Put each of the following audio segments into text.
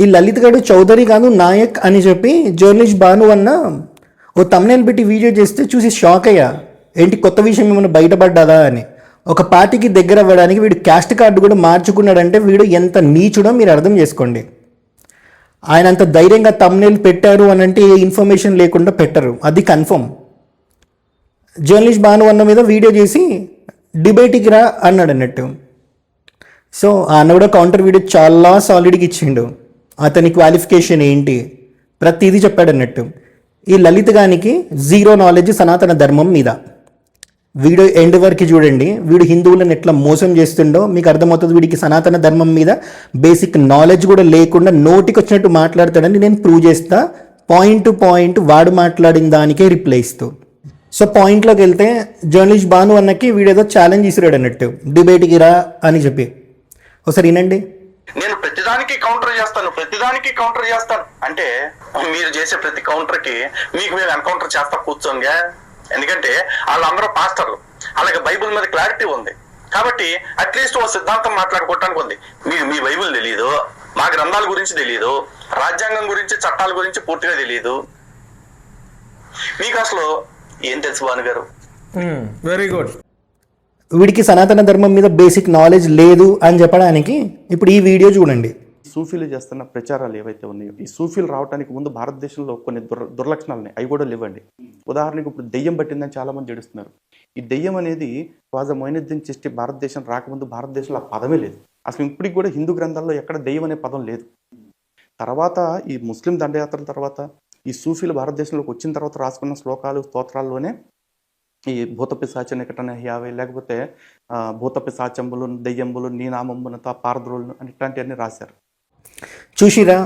ఈ లలిత్ గడు చౌదరి కాదు నాయక్ అని చెప్పి జర్నలిస్ట్ భాను అన్న ఓ తమ్నైల్ పెట్టి వీడియో చేస్తే చూసి షాక్ అయ్యా. ఏంటి కొత్త విషయం ఏమైనా బయటపడ్డాదా అని. ఒక పార్టీకి దగ్గర అవ్వడానికి వీడు క్యాస్ట్ కార్డు కూడా మార్చుకున్నాడంటే వీడు ఎంత నీచుడో మీరు అర్థం చేసుకోండి. ఆయన అంత ధైర్యంగా తమ్నైల్ పెట్టారు అని అంటే ఏ ఇన్ఫర్మేషన్ లేకుండా పెట్టరు, అది కన్ఫర్మ్. జర్నలిస్ట్ భాను అన్న మీద వీడియో చేసి డిబేట్కి రా అన్నాడు అన్నట్టు. సో ఆ అన్న కూడా కౌంటర్ వీడియో చాలా సాలిడ్గా ఇచ్చిండు. అతని క్వాలిఫికేషన్ ఏంటి ప్రతిదీ చెప్పాడు అన్నట్టు. ఈ లలిత్ గానికి జీరో నాలెడ్జ్ సనాతన ధర్మం మీద. వీడియో ఎండ్ వరకు చూడండి, వీడు హిందువులను ఎట్లా మోసం చేస్తుండో మీకు అర్థమవుతుంది. వీడికి సనాతన ధర్మం మీద బేసిక్ నాలెడ్జ్ కూడా లేకుండా నోటికి వచ్చినట్టు మాట్లాడతాడని నేను ప్రూవ్ చేస్తా. పాయింట్ టు పాయింట్ వాడు మాట్లాడిన దానికే రిప్లై ఇస్తూ. సో పాయింట్లోకి వెళ్తే జర్నలిస్ట్ భాను అన్నకి వీడేదో ఛాలెంజ్ ఇసిరాడు అన్నట్టు, డిబేట్కి రా అని చెప్పి. ఒకసారి వినండి. నేను ప్రతిదానికి కౌంటర్ చేస్తాను అంటే మీరు చేసే ప్రతి కౌంటర్ కి మీకు మేము ఎన్కౌంటర్ చేస్తా కూర్చోంగా. ఎందుకంటే వాళ్ళందరూ పాస్టర్లు, అలాగే బైబుల్ మీద క్లారిటీ ఉంది కాబట్టి అట్లీస్ట్ ఓ సిద్ధాంతం మాట్లాడుకోవటానికి ఉంది. మీ బైబుల్ తెలియదు, మా గ్రంథాల గురించి తెలియదు, రాజ్యాంగం గురించి చట్టాల గురించి పూర్తిగా తెలియదు. మీకు అసలు ఏం తెలుసు భాను గారు? Very good. వీడికి సనాతన ధర్మం మీద బేసిక్ నాలెడ్జ్ లేదు అని చెప్పడానికి ఇప్పుడు ఈ వీడియో చూడండి. సూఫీలు చేస్తున్న ప్రచారాలు ఏవైతే ఉన్నాయో, ఈ సూఫీలు రావడానికి ముందు భారతదేశంలో కొన్ని దుర్లక్షణాలు ఉన్నాయి, అవి కూడా లేవండి. ఉదాహరణకు ఇప్పుడు దెయ్యం పట్టిందని చాలా మంది ఏడుస్తున్నారు. ఈ దెయ్యం అనేది ఖవాజా మొయినుద్దీన్ చిష్టి భారతదేశం రాకముందు భారతదేశంలో ఆ పదమే లేదు. అసలు ఇప్పటికి కూడా హిందూ గ్రంథాల్లో ఎక్కడ దెయ్యం అనే పదం లేదు. తర్వాత ఈ ముస్లిం దండయాత్రల తర్వాత ఈ సూఫీలు భారతదేశంలోకి వచ్చిన తర్వాత రాసుకున్న శ్లోకాలు స్తోత్రాల్లోనే ఈ భూత పిశాచ నికటన యావై, లేకపోతే భూత పిశాచంబులు, దెయ్యంబులు, నీ నామంబునత పారద్రోళ్ళు అని ఇట్లాంటివన్నీ రాశారు. చూసిరా,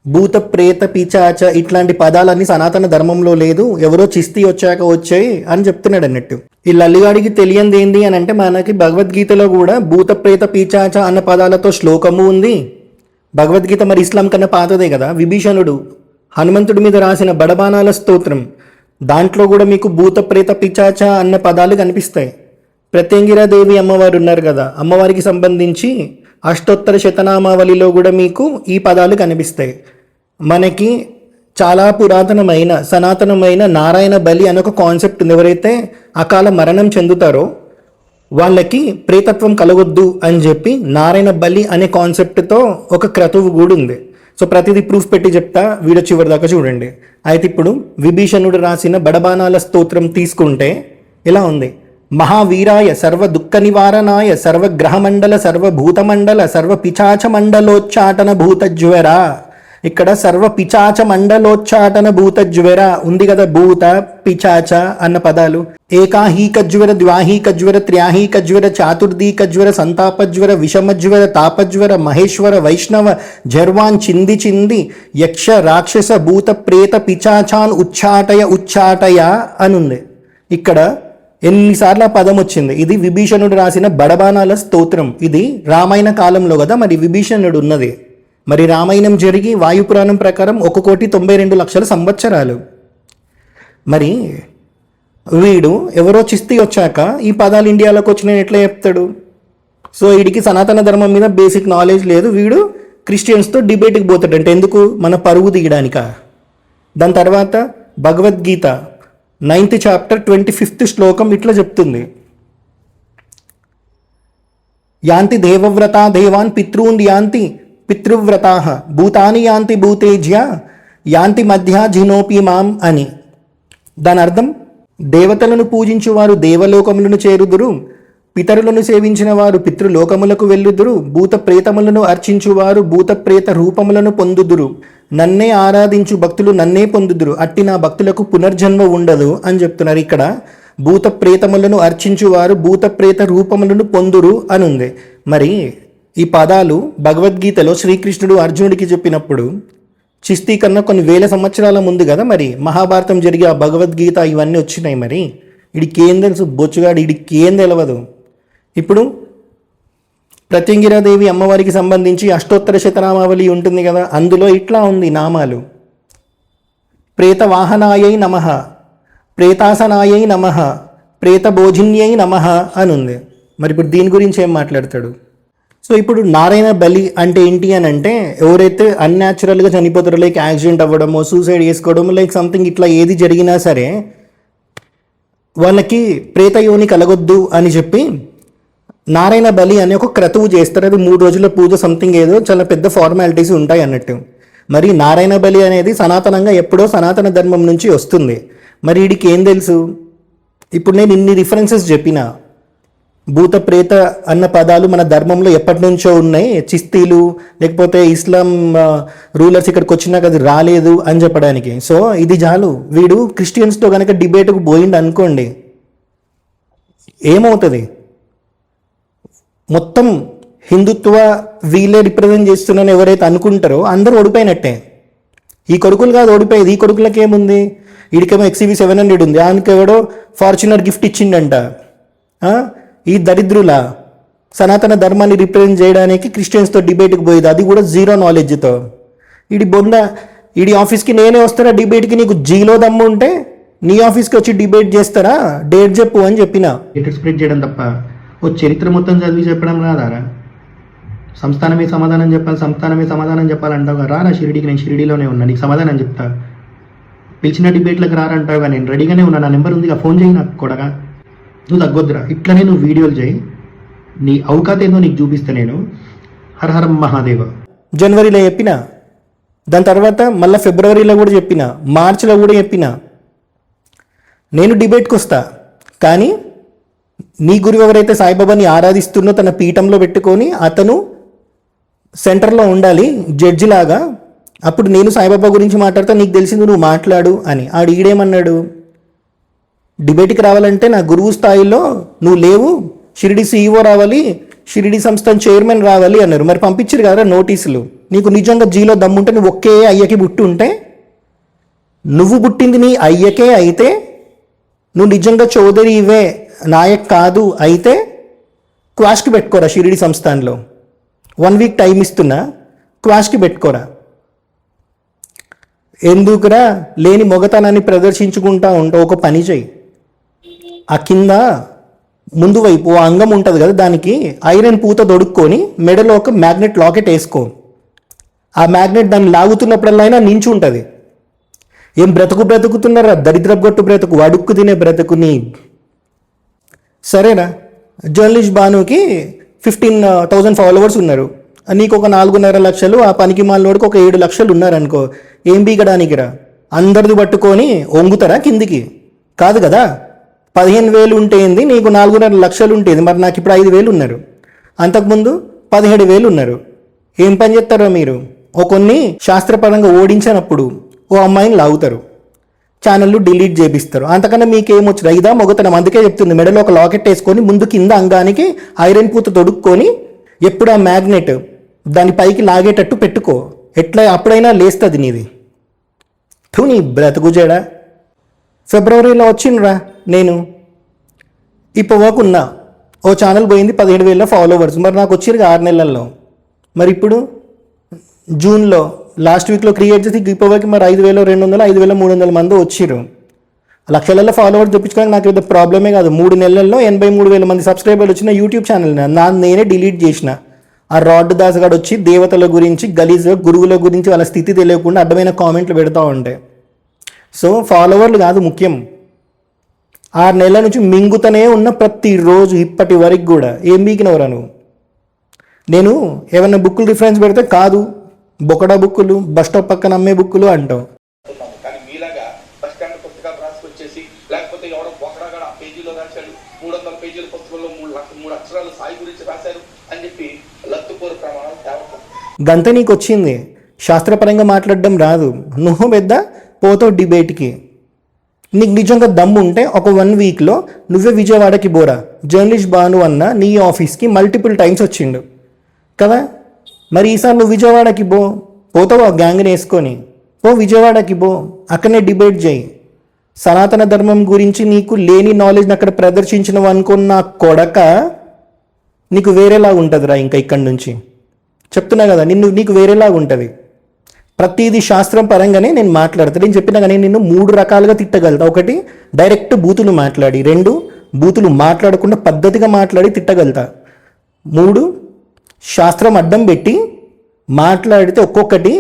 భూత ప్రేత పిచాచ ఇట్లాంటి పదాలన్నీ సనాతన ధర్మంలో లేదు, ఎవరో చిస్తీ వచ్చాక వచ్చాయి అని చెప్తున్నాడు అన్నట్టు. ఈ లల్లిగాడికి తెలియంది ఏంది అని అంటే మనకి భగవద్గీతలో కూడా భూత ప్రేత పిచాచ అన్న పదాలతో శ్లోకము ఉంది. భగవద్గీత మరి ఇస్లాం కన్నా పాతదే కదా. విభీషణుడు హనుమంతుడి మీద రాసిన బడబానాల స్తోత్రం, దాంట్లో కూడా మీకు భూత ప్రేత పిచాచ అన్న పదాలు కనిపిస్తాయి. ప్రత్యంగిరాదేవి అమ్మవారు ఉన్నారు కదా, అమ్మవారికి సంబంధించి అష్టోత్తర శతనామావళిలో కూడా మీకు ఈ పదాలు కనిపిస్తాయి. మనకి చాలా పురాతనమైన సనాతనమైన నారాయణ బలి అనే ఒక కాన్సెప్ట్ ఉంది. ఎవరైతే అకాల మరణం చెందుతారో వాళ్ళకి ప్రేతత్వం కలగొద్దు అని చెప్పి నారాయణ బలి అనే కాన్సెప్ట్తో ఒక క్రతువు కూడా ఉంది. సో ప్రతిదీ ప్రూఫ్ పెట్టి చెప్తా, వీడియో చివరి దాకా చూడండి. అయితే ఇప్పుడు విభీషణుడు రాసిన బడబానాల స్తోత్రం తీసుకుంటే ఇలా ఉంది. మహావీరాయ సర్వ దుఃఖ నివారణాయ సర్వగ్రహమండల సర్వభూతమండల సర్వ పిచాచ మండలోచ్చాటన భూతజ్వర. ఇక్కడ సర్వ పిచాచ మండలోచ్చాటన భూతజ్వర ఉంది కదా, భూత పిచాచ అన్న పదాలు. ఏకాహీకజ్వర ద్వాహీకజ్వర త్ర్యాహీకజ్వర చాతుర్దీకజ్వర సంతాపజ్వర విషమజ్వర తాపజ్వర మహేశ్వర వైష్ణవ జర్వాన్ చింది చింది యక్ష రాక్షస భూత ప్రేత పిచాచాన్ ఉచ్చాటయ అనుంది. ఇక్కడ ఎన్నిసార్లు ఆ పదం వచ్చింది. ఇది విభీషణుడు రాసిన బడబానాల స్తోత్రం. ఇది రామాయణ కాలంలో కదా మరి విభీషణుడు ఉన్నది. మరి రామాయణం జరిగి వాయుపురాణం ప్రకారం 1,92,00,000 సంవత్సరాలు. మరి వీడు ఎవరో చిస్తీ వచ్చాక ఈ పదాలు ఇండియాలోకి వచ్చినాయి ఎట్లా చెప్తాడు? సో వీడికి సనాతన ధర్మం మీద బేసిక్ నాలెడ్జ్ లేదు. వీడు క్రిస్టియన్స్తో డిబేట్కి పోతాడంటే ఎందుకు? మన పరువు తీయడానిక. దాని తర్వాత భగవద్గీత 9th చాప్టర్ 25th శ్లోకం ఇట్లా చెప్తుంది. యాంతి దేవవ్రతా దేవాన్ పితృన్ యాంతి పితృవ్రతా భూతాని యాంతి భూతేజ్య యాంతి మధ్య జినోపి మాం అని. దాని అర్థం దేవతలను పూజించువారు దేవలోకములను చేరుదురు, పితరులను సేవించిన వారు పితృలోకములకు వెళ్ళుదురు, భూత ప్రేతములను అర్చించువారు భూత ప్రేత రూపములను పొందుదురు, నన్నే ఆరాధించు భక్తులు నన్నే పొందుదురు, అట్టి నా భక్తులకు పునర్జన్మ ఉండదు అని చెప్తున్నారు. ఇక్కడ భూత ప్రేతములను అర్చించువారు భూత ప్రేత రూపములను పొందురు అని ఉంది. మరి ఈ పదాలు భగవద్గీతలో శ్రీకృష్ణుడు అర్జునుడికి చెప్పినప్పుడు చిస్తీ కన్నా కొన్ని వేల సంవత్సరాల ముందు కదా మరి మహాభారతం జరిగి ఆ భగవద్గీత ఇవన్నీ వచ్చినాయి. మరి వీడికి ఏం తెలుసు? బొచ్చుగాడు, వీడికి ఏం తెలియదు. ఇప్పుడు ప్రత్యంగిరాదేవి అమ్మవారికి సంబంధించి అష్టోత్తర శతనామావళి ఉంటుంది కదా, అందులో ఇట్లా ఉంది నామాలు. ప్రేత వాహనాయై నమః, ప్రేతాసనాయై నమః, ప్రేత భోజిన్యై నమః అని ఉంది. మరి ఇప్పుడు దీని గురించి ఏం మాట్లాడతాడు? సో ఇప్పుడు నారాయణ బలి అంటే ఏంటి అని అంటే ఎవరైతే అన్యాచురల్గా చనిపోతారో లైక్ యాక్సిడెంట్ అవ్వడమో సూసైడ్ చేసుకోవడమో లైక్ సంథింగ్ ఇట్లా ఏది జరిగినా సరే వాళ్ళకి ప్రేతయోని కలగొద్దు అని చెప్పి నారాయణ బలి అనే ఒక క్రతువు చేస్తారు. అది 3 రోజుల పూజ సంథింగ్ ఏదో చాలా పెద్ద ఫార్మాలిటీస్ ఉంటాయి అన్నట్టు. మరి నారాయణ బలి అనేది సనాతనంగా ఎప్పుడో సనాతన ధర్మం నుంచి వస్తుంది. మరి వీడికి ఏం తెలుసు? ఇప్పుడు నేను ఇన్ని రిఫరెన్సెస్ చెప్పిన భూత ప్రేత అన్న పదాలు మన ధర్మంలో ఎప్పటి నుంచో ఉన్నాయి. చిస్తీలు లేకపోతే ఇస్లాం రూలర్స్ ఇక్కడికి వచ్చినాక అది రాలేదు అని చెప్పడానికి. సో ఇది చాలు. వీడు క్రిస్టియన్స్తో కనుక డిబేట్కు పోయిండు అనుకోండి, ఏమవుతుంది? మొత్తం హిందుత్వ వీళ్ళే రిప్రజెంట్ చేస్తున్నారని ఎవరైతే అనుకుంటారో అందరూ ఓడిపోయినట్టే. ఈ కొడుకులు కాదు ఓడిపోయేది. ఈ కొడుకులకి ఏముంది? వీడికేమో XUV 700 ఉంది, ఆయనకి ఎవడో ఫార్చునర్ గిఫ్ట్ ఇచ్చిండంట. ఈ దరిద్రుల సనాతన ధర్మాన్ని రిప్రజెంట్ చేయడానికి క్రిస్టియన్స్తో డిబేట్కి పోయేది, అది కూడా జీరో నాలెడ్జ్తో. వీడి బొంద వీడి ఆఫీస్కి నేనే వస్తారా డిబేట్కి? నీకు జీలో దమ్ము ఉంటే నీ ఆఫీస్కి వచ్చి డిబేట్ చేస్తారా? డేట్ చెప్పు అని చెప్పిన. స్ప్రెడ్ చేయడం తప్ప ఓ చరిత్ర మొత్తం చదివి చెప్పడం రాదారా? సంస్థానమే సమాధానం చెప్పాలి, సంస్థానమే సమాధానం చెప్పాలంటావు. రారా షిరిడీకి, నేను షిరిడీలోనే ఉన్నా, నీకు సమాధానం చెప్తా. పిలిచిన డిబేట్లకు రారంటావుగా, నేను రెడీగానే ఉన్నా, నా నెంబర్ ఉందిగా, ఫోన్ చేయి నాకు కొడగా. నువ్వు తగ్గొద్దురా, ఇట్లనే నువ్వు వీడియోలు చేయి, నీ అవకాశం ఏదో నీకు చూపిస్తా నేను. హర హర మహాదేవ. జనవరిలో చెప్పిన, దాని తర్వాత మళ్ళీ ఫిబ్రవరిలో కూడా చెప్పిన, మార్చిలో కూడా చెప్పిన, నేను డిబేట్కి వస్తా. కానీ నీ గురువు ఎవరైతే సాయిబాబాని ఆరాధిస్తున్నో తన పీఠంలో పెట్టుకొని అతను సెంటర్లో ఉండాలి జడ్జిలాగా. అప్పుడు నేను సాయిబాబా గురించి మాట్లాడతా, నీకు తెలిసింది నువ్వు మాట్లాడు అని. ఆడు ఈడేమన్నాడు? డిబేట్కి రావాలంటే నా గురువు స్థాయిలో నువ్వు లేవు, షిరిడి CEO రావాలి, షిరిడి సంస్థ చైర్మన్ రావాలి అన్నారు. మరి పంపించారు కదా నోటీసులు. నీకు నిజంగా జీలో దమ్ముంటే నువ్వు ఒకే అయ్యకి పుట్టి ఉంటే, నువ్వు పుట్టింది నీ అయ్యకే అయితే, నువ్వు నిజంగా చౌదరి ఇవే నాయక్ కాదు అయితే క్వాష్కి పెట్టుకోరా షిరిడి సంస్థాన్లో. 1 వీక్ టైం ఇస్తున్నా, క్వాష్కి పెట్టుకోరా. ఎందుకురా లేని మొగతనాన్ని ప్రదర్శించుకుంటా ఉంటావు? ఒక పని చేయి, ఆ కింద ముందు వైపు ఓ అంగం ఉంటుంది కదా, దానికి ఐరన్ పూత దొడుక్కొని మెడలో ఒక మ్యాగ్నెట్ లాకెట్ వేసుకో. ఆ మ్యాగ్నెట్ దాన్ని లాగుతున్నప్పుడల్లా నించి ఉంటుంది. ఏం బ్రతుకుతున్నారా? దరిద్రపు గొట్టు బ్రతుకు, అడుక్కు తినే బ్రతుకుని. సరేనా, జర్నలిస్ట్ బానుకి 15,000 ఫాలోవర్స్ ఉన్నారు, నీకు ఒక 4.5 లక్షలు, ఆ పనికి మాలినోడికి ఒక 7 లక్షలు ఉన్నారనుకో, ఏం బీగడానికి రా? అందరిది పట్టుకొని వంగుతారా కిందికి? కాదు కదా. 15,000 ఉంటేంది, నీకు 4.5 లక్షలు ఉంటేది. మరి నాకు ఇప్పుడు 5,000 ఉన్నారు, అంతకుముందు 17,000 ఉన్నారు. ఏం పని చేస్తారో మీరు? కొన్ని శాస్త్రపరంగా ఓడించినప్పుడు ఓ అమ్మాయిని లాగుతారు, ఛానళ్ళు డిలీట్ చేపిస్తారు. అంతకన్నా మీకేమొచ్చు? ఇదా మొగతనం. అందుకే చెప్తుంది, మెడలో ఒక లాకెట్ వేసుకొని ముందు కింద అంగానికి ఐరన్ పూత తొడుక్కొని ఎప్పుడు ఆ మ్యాగ్నెట్ దాని పైకి లాగేటట్టు పెట్టుకో. ఎట్లా అప్పుడైనా లేస్తుంది నీది. నీ బ్రతుకుజేడా. ఫిబ్రవరిలో వచ్చిండ్రా నేను ఇప్పవకున్నా, ఓ ఛానల్ పోయింది 17,000 ఫాలోవర్స్. మరి నాకు వచ్చిరు 6 నెలల్లో. మరి ఇప్పుడు జూన్లో లాస్ట్ వీక్లో క్రియేట్ చేసి ఇప్పటివరకు మరి 5,200 5,300 మంది వచ్చిర్రు. లక్షలలో ఫాలోవర్స్ తెప్పించుకోవడానికి నాకు ఏదో ప్రాబ్లమే కాదు. 3 నెలల్లో 83,000 మంది సబ్స్క్రైబర్లు వచ్చిన యూట్యూబ్ ఛానల్ నేనే డిలీట్ చేసిన. ఆ రాడ్ దాస్ గారు వచ్చి దేవతల గురించి గలీజ్ గురువుల గురించి వాళ్ళ స్థితి తెలియకుండా అడ్డమైన కామెంట్లు పెడతా ఉంటాయి. సో ఫాలోవర్లు కాదు ముఖ్యం. 6 నెలల నుంచి మింగుతూనే ఉన్న ప్రతిరోజు ఇప్పటి వరకు కూడా. ఏం బీకినవరా నువ్వు? నేను ఏమైనా బుక్కులు రిఫరెన్స్ పెడితే కాదు, బొకడా బుక్కులు, బస్ స్టాప్ పక్కన అమ్మే బుక్కులు అంటావు. కానీ మీలాగా బస్ స్టాండ్ పుస్తకాలు రాసుకొచ్చేసి, లేకపోతే ఎవడో బొకడాగా ఆ పేజీలో రాశాడు, 300 పేజీల పుస్తకంలో 3 అక్షరాలు సాయి గురించి రాశారు అని చెప్పి లత్తుపోరు ప్రమాణాలు తేవటం. గంత నీకు వచ్చింది, శాస్త్రపరంగా మాట్లాడడం రాదు. నువ్వు పెద్ద పోతావు డిబేట్కి. నీకు నిజంగా దమ్ము ఉంటే ఒక 1 వీక్లో నువ్వే విజయవాడకి పోరా. జర్నలిస్ట్ బాను అన్న నీ ఆఫీస్కి మల్టిపుల్ టైమ్స్ వచ్చిండు కదా. మరి ఈసారి నువ్వు విజయవాడకి పోతావు ఆ గ్యాంగ్ని వేసుకొని. విజయవాడకి అక్కడనే డిబేట్ చేయి. సనాతన ధర్మం గురించి నీకు లేని నాలెడ్జ్ని అక్కడ ప్రదర్శించినవు అనుకున్న కొడక, నీకు వేరేలాగా ఉంటుందిరా. ఇంకా ఇక్కడి నుంచి చెప్తున్నా కదా, నీకు వేరేలాగా ఉంటుంది. ప్రతిదీ శాస్త్రం పరంగానే నేను మాట్లాడతాను. నేను చెప్పినా కానీ నిన్ను 3 రకాలుగా తిట్టగలుగుతా. 1 డైరెక్ట్ బూతులు మాట్లాడి, 2 బూతులు మాట్లాడకుండా పద్ధతిగా మాట్లాడి తిట్టగలుగుతా, 3 శాస్త్రం అడ్డం పెట్టి మాట్లాడితే ఒక్కొక్కటి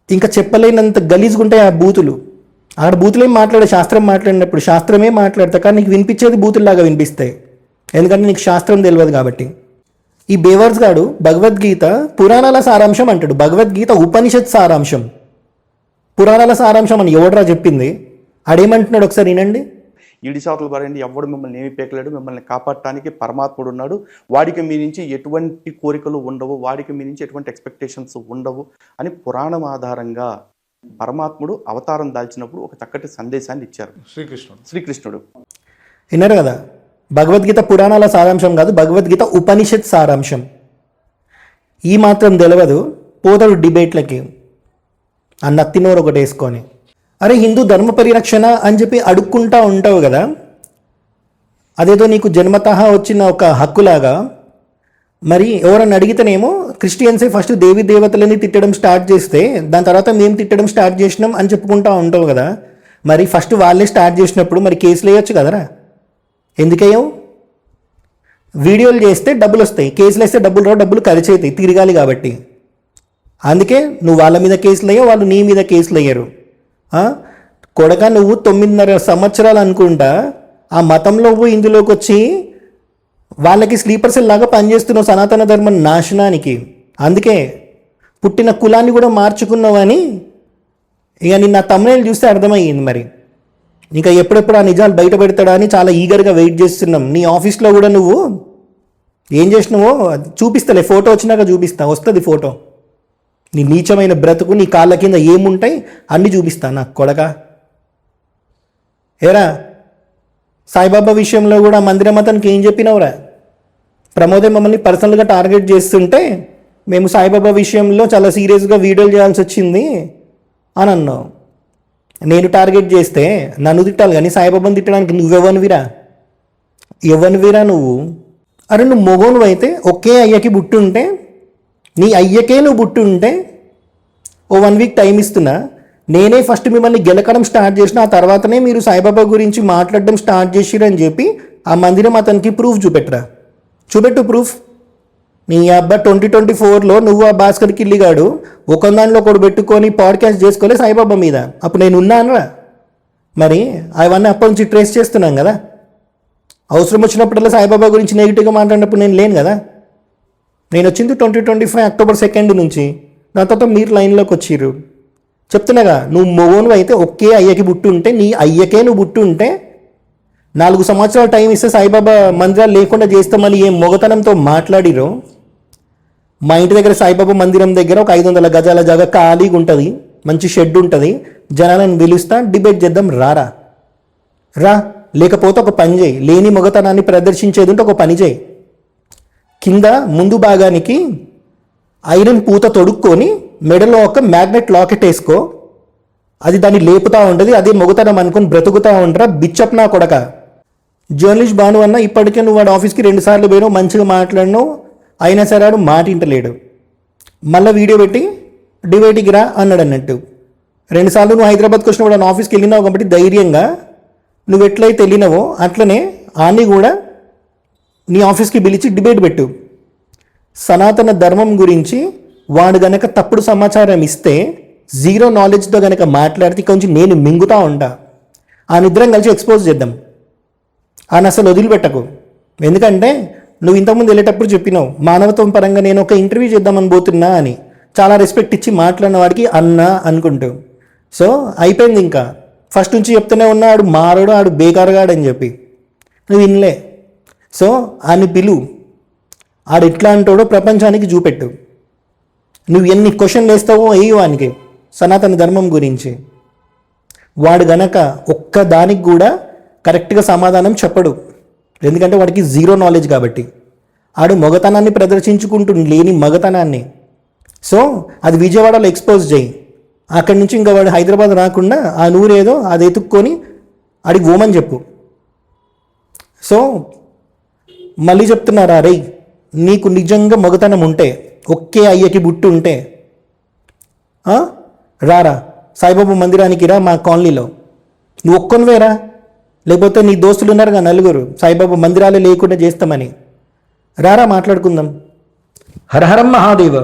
ఇంకా చెప్పలేనంత గలీజ్గా ఉంటాయి ఆ బూతులు. ఆడ బూతులేం మాట్లాడే, శాస్త్రం మాట్లాడినప్పుడు శాస్త్రమే మాట్లాడతా, కానీ నీకు వినిపించేది బూతుల్లాగా వినిపిస్తాయి, ఎందుకంటే నీకు శాస్త్రం తెలియదు కాబట్టి. ఈ బేవర్స్ గాడు భగవద్గీత పురాణాల సారాంశం అంటాడు. భగవద్గీత ఉపనిషత్ సారాంశం, పురాణాల సారాంశం అని ఎవడరా చెప్పింది? ఆడేమంటున్నాడు ఒకసారి వినండి. ఈడి శాతలు పారండి, ఎవడు మిమ్మల్ని ఏమి పేకలేడు, మిమ్మల్ని కాపాడటానికి పరమాత్ముడు ఉన్నాడు, వాడికి మీ నుంచి ఎటువంటి కోరికలు ఉండవు, వాడికి మీ నుంచి ఎటువంటి ఎక్స్పెక్టేషన్స్ ఉండవు అని పురాణం ఆధారంగా పరమాత్ముడు అవతారం దాల్చినప్పుడు ఒక చక్కటి సందేశాన్ని ఇచ్చారు శ్రీకృష్ణుడు. విన్నారు కదా, భగవద్గీత పురాణాల సారాంశం కాదు, భగవద్గీత ఉపనిషత్ సారాంశం. ఈ మాత్రం తెలియదు, పోతాడు డిబేట్లకి ఆ నత్తినోరు ఒకటి వేసుకొని. అరే హిందూ ధర్మ పరిరక్షణ అని చెప్పి అడుక్కుంటా ఉంటావు కదా, అదేదో నీకు జన్మతహా వచ్చిన ఒక హక్కులాగా. మరి ఎవరన్నా అడిగితేనేమో క్రిస్టియన్సే ఫస్ట్ దేవి దేవతలని తిట్టడం స్టార్ట్ చేస్తే దాని తర్వాత మేము తిట్టడం స్టార్ట్ చేసినాం అని చెప్పుకుంటా ఉంటావు కదా. మరి ఫస్ట్ వాళ్ళే స్టార్ట్ చేసినప్పుడు మరి కేసులు వేయొచ్చు కదరా, ఎందుకయ్యావు? వీడియోలు చేస్తే డబ్బులు వస్తాయి, కేసులు వేస్తే డబ్బులు రావు, డబ్బులు ఖర్చు అవుతాయి, తిరగాలి కాబట్టి. అందుకే నువ్వు వాళ్ళ మీద కేసులు అయ్యావు, వాళ్ళు నీ మీద కేసులు అయ్యారు. కొడక నువ్వు 9.5 సంవత్సరాలు అనుకుంటా ఆ మతంలో పోయి ఇందులోకి వచ్చి వాళ్ళకి స్లీపర్ సెల్ లాగా పనిచేస్తున్నావు సనాతన ధర్మం నాశనానికి. అందుకే పుట్టిన కులాన్ని కూడా మార్చుకున్నావని ఇక నిన్న తమ్ముళ్ళు చూస్తే అర్థమయ్యింది. మరి ఇంకా ఎప్పుడెప్పుడు ఆ నిజాలు బయట పెడతాడా అని చాలా ఈగర్గా వెయిట్ చేస్తున్నాం. నీ ఆఫీస్లో కూడా నువ్వు ఏం చేసినావో చూపిస్తలే, ఫోటో వచ్చినాక చూపిస్తా, వస్తుంది ఫోటో. నీ నీచమైన బ్రతుకు, నీ కాళ్ళ కింద ఏముంటాయి అన్నీ చూపిస్తా నాకు కొడక. ఏరా సాయిబాబా విషయంలో కూడా మందిరం అతనికి ఏం చెప్పినవురా? ప్రమోదే మమ్మల్ని పర్సనల్గా టార్గెట్ చేస్తుంటే మేము సాయిబాబా విషయంలో చాలా సీరియస్గా వీడియోలు చేయాల్సి వచ్చింది అని అన్నావు. నేను టార్గెట్ చేస్తే నన్ను తిట్టాలి, కానీ సాయిబాబాని తిట్టడానికి నువ్వెవనివిరా? ఎవనివిరా నువ్వు? అరే నువ్వు మొగోను అయితే ఒకే అయ్యకి బుట్టు ఉంటే, నీ అయ్యకే నువ్వు బుట్టు ఉంటే ఓ 1 వీక్ టైం ఇస్తున్నా. నేనే ఫస్ట్ మిమ్మల్ని గెలకడం స్టార్ట్ చేసిన, ఆ తర్వాతనే మీరు సాయిబాబా గురించి మాట్లాడడం స్టార్ట్ చేసిరని చెప్పి ఆ మందిరం అతనికి ప్రూఫ్ చూపెట్టరా, చూపెట్టు ప్రూఫ్. నీ అబ్బా 2024లో నువ్వు ఆ భాస్కర్ కిల్లిగాడు ఒక దానిలో ఒకటి పెట్టుకొని పాడ్కాస్ట్ చేసుకోలే సాయిబాబా మీద, అప్పుడు నేను ఉన్నానురా. మరి అవన్నీ అప్పటి నుంచి ట్రేస్ చేస్తున్నాం కదా. అవసరం వచ్చినప్పుడల్లా సాయిబాబా గురించి నెగిటివ్గా మాట్లాడినప్పుడు నేను లేను కదా. నేను వచ్చింది 2025 అక్టోబర్ 2 నుంచి, దాని తర్వాత మీరు లైన్లోకి వచ్చిర్రు. చెప్తున్నాగా, నువ్వు మొగోను అయితే ఒకే అయ్యకి బుట్టు ఉంటే, నీ అయ్యకే నువ్వు బుట్టు ఉంటే 4 సంవత్సరాల టైం ఇస్తే సాయిబాబా మందిరాలు లేకుండా చేస్తామని ఏం మొగతనంతో మాట్లాడిరో. మా ఇంటి దగ్గర సాయిబాబా మందిరం దగ్గర ఒక 500 గజాల జాగా ఖాళీగా ఉంటుంది, మంచి షెడ్ ఉంటుంది, జనాలను పిలుస్తా, డిబేట్ చేద్దాం, రారా రా. లేకపోతే ఒక పని చేయి, లేని మొగతనాన్ని ప్రదర్శించేది ఉంటే ఒక పని చేయి, కింద ముందు భాగానికి ఐరన్ పూత తొడుక్కొని మెడలో ఒక మ్యాగ్నెట్ లాకెట్ వేసుకో, అది దాన్ని లేపుతూ ఉంటుంది, అదే మొగతనం అనుకుని బ్రతుకుతూ ఉండరా బిచ్చప్ నా కొడక. జర్నలిస్ట్ భాను అన్న ఇప్పటికే నువ్వు వాడు ఆఫీస్కి 2 సార్లు పోయినావు, మంచిగా మాట్లాడినావు, అయినా సరే వాడు మాట ఇంటలేడు. మళ్ళీ వీడియో పెట్టి డిబేట్కి రా అన్నాడు అన్నట్టు. 2 సార్లు నువ్వు హైదరాబాద్కి వచ్చినప్పుడు వాడు ఆఫీస్కి వెళ్ళినావు కాబట్టి ధైర్యంగా నువ్వు ఎట్లయితే వెళ్ళినావో అట్లనే ఆని కూడా నీ ఆఫీస్కి పిలిచి డిబేట్ పెట్టు. సనాతన ధర్మం గురించి వాడు గనక తప్పుడు సమాచారం ఇస్తే, జీరో నాలెడ్జ్తో గనక మాట్లాడితే కొంచెం నేను మింగుతూ ఉంటా. ఆ నిద్రం కలిసి ఎక్స్పోజ్ చేద్దాం. ఆయన అసలు వదిలిపెట్టకు, ఎందుకంటే నువ్వు ఇంతకుముందు వెళ్ళేటప్పుడు చెప్పినావు మానవత్వం పరంగా నేను ఒక ఇంటర్వ్యూ చేద్దామని పోతున్నా అని. చాలా రెస్పెక్ట్ ఇచ్చి మాట్లాడిన వాడికి అన్నా అనుకుంటూ. సో అయిపోయింది. ఇంకా ఫస్ట్ నుంచి చెప్తూనే ఉన్నా ఆడు మారోడు, ఆడు బేకారుగాడు అని చెప్పి నువ్వు వినలే. సో అని పిలు, ఆడు ఎట్లా అంటాడో ప్రపంచానికి చూపెట్టు. నువ్వు ఎన్ని క్వశ్చన్లు వేస్తావో వేయవానికి సనాతన ధర్మం గురించి. వాడు గనక ఒక్కదానికి కూడా కరెక్ట్గా సమాధానం చెప్పడు, ఎందుకంటే వాడికి జీరో నాలెడ్జ్ కాబట్టి. ఆడు మగతనాన్ని ప్రదర్శించుకుంటూ లేని మగతనాన్ని. సో అది విజయవాడలో ఎక్స్పోజ్ చేయి, అక్కడి నుంచి ఇంకా వాడు హైదరాబాద్ రాకుండా ఆ నూరేదో అది ఎత్తుక్కొని ఆడికి ఓమని చెప్పు. సో మళ్ళీ చెప్తున్నారా, రేయ్ నీకు నిజంగా మగతనం ఉంటే, ఒకే అయ్యకి బుట్టు ఉంటే రారా సాయిబాబా మందిరానికి రా, మా కాలనీలో. నువ్వు ఒక్కనివేరా, లేకపోతే నీ దోస్తులు ఉన్నారుగా 4 సాయిబాబా మందిరాలే లేకుండా చేస్తామని, రారా మాట్లాడుకుందాం. హర హరం మహాదేవ.